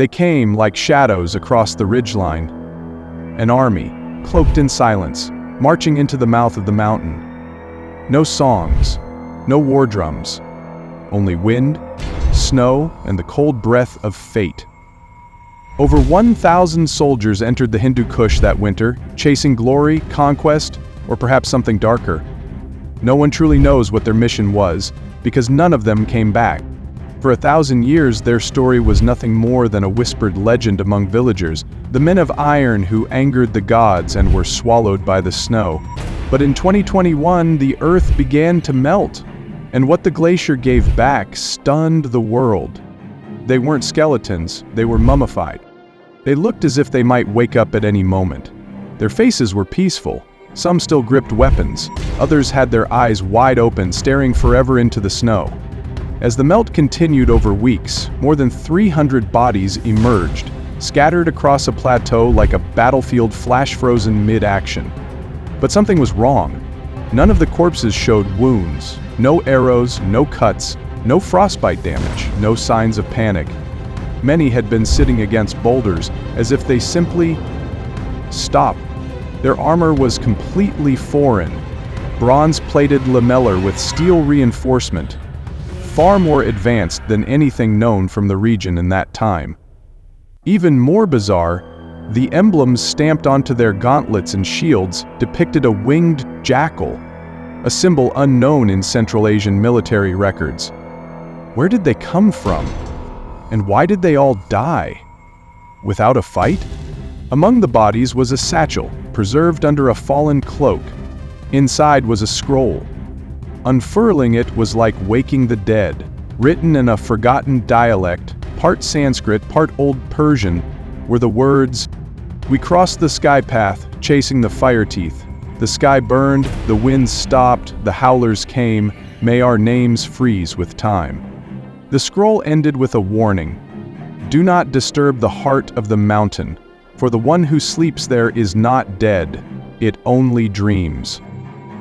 They came like shadows across the ridgeline. An army, cloaked in silence, marching into the mouth of the mountain. No songs, no war drums, only wind, snow, and the cold breath of fate. Over 1,000 soldiers entered the Hindu Kush that winter, chasing glory, conquest, or perhaps something darker. No one truly knows what their mission was, because none of them came back. For 1,000 years, their story was nothing more than a whispered legend among villagers, the men of iron who angered the gods and were swallowed by the snow. But in 2021, the earth began to melt, and what the glacier gave back stunned the world. They weren't skeletons, they were mummified. They looked as if they might wake up at any moment. Their faces were peaceful. Some still gripped weapons. Others had their eyes wide open, staring forever into the snow. As the melt continued over weeks, more than 300 bodies emerged, scattered across a plateau like a battlefield flash-frozen mid-action. But something was wrong. None of the corpses showed wounds. No arrows, no cuts, no frostbite damage, no signs of panic. Many had been sitting against boulders, as if they simply stopped. Their armor was completely foreign, bronze-plated lamellar with steel reinforcement, far more advanced than anything known from the region in that time. Even more bizarre, the emblems stamped onto their gauntlets and shields depicted a winged jackal, a symbol unknown in Central Asian military records. Where did they come from? And why did they all die? Without a fight? Among the bodies was a satchel, preserved under a fallen cloak. Inside was a scroll. Unfurling it was like waking the dead. Written in a forgotten dialect, part Sanskrit, part Old Persian, were the words, "We crossed the sky path, chasing the fire teeth. The sky burned, the winds stopped, the howlers came. May our names freeze with time." The scroll ended with a warning. Do not disturb the heart of the mountain, for the one who sleeps there is not dead, it only dreams.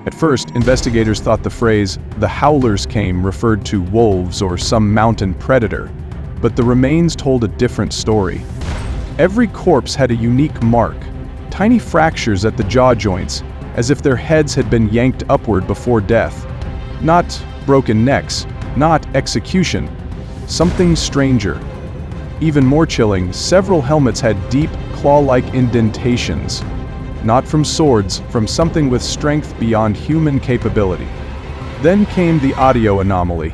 At first, investigators thought the phrase, "the howlers came," referred to wolves or some mountain predator, but the remains told a different story. Every corpse had a unique mark, tiny fractures at the jaw joints, as if their heads had been yanked upward before death. Not broken necks, not execution, something stranger. Even more chilling, several helmets had deep, claw-like indentations. Not from swords, from something with strength beyond human capability. Then came the audio anomaly.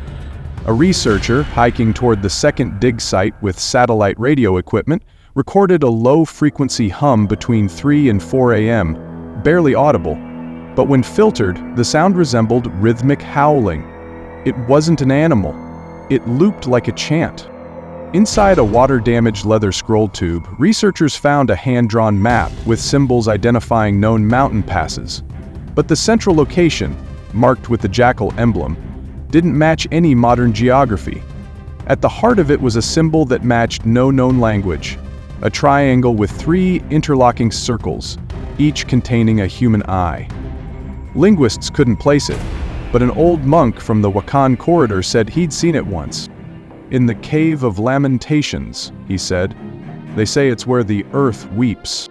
A researcher, hiking toward the second dig site with satellite radio equipment, recorded a low-frequency hum between 3 and 4 a.m., barely audible. But when filtered, the sound resembled rhythmic howling. It wasn't an animal. It looped like a chant. Inside a water-damaged leather scroll tube, researchers found a hand-drawn map with symbols identifying known mountain passes. But the central location, marked with the jackal emblem, didn't match any modern geography. At the heart of it was a symbol that matched no known language, a triangle with 3 interlocking circles, each containing a human eye. Linguists couldn't place it, but an old monk from the Wakan corridor said he'd seen it once. "In the Cave of Lamentations," he said. "They say it's where the earth weeps."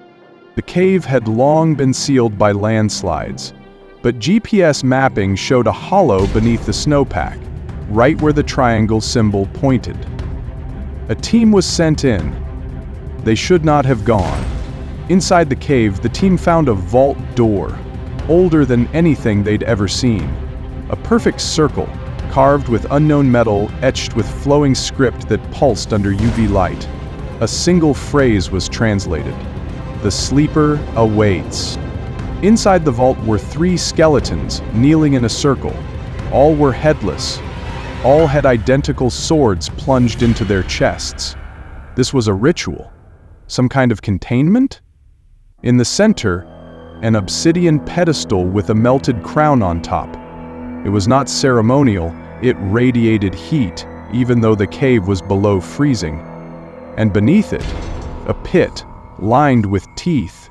The cave had long been sealed by landslides, but GPS mapping showed a hollow beneath the snowpack, right where the triangle symbol pointed. A team was sent in. They should not have gone. Inside the cave, the team found a vault door, older than anything they'd ever seen. A perfect circle, carved with unknown metal, etched with flowing script that pulsed under UV light. A single phrase was translated: "The sleeper awaits." Inside the vault were 3 skeletons, kneeling in a circle. All were headless. All had identical swords plunged into their chests. This was a ritual. Some kind of containment? In the center, an obsidian pedestal with a melted crown on top. It was not ceremonial, it radiated heat, even though the cave was below freezing. And beneath it, a pit, lined with teeth.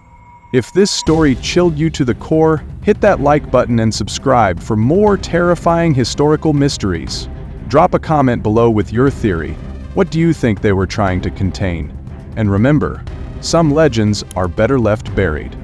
If this story chilled you to the core, hit that like button and subscribe for more terrifying historical mysteries. Drop a comment below with your theory. What do you think they were trying to contain? And remember, some legends are better left buried.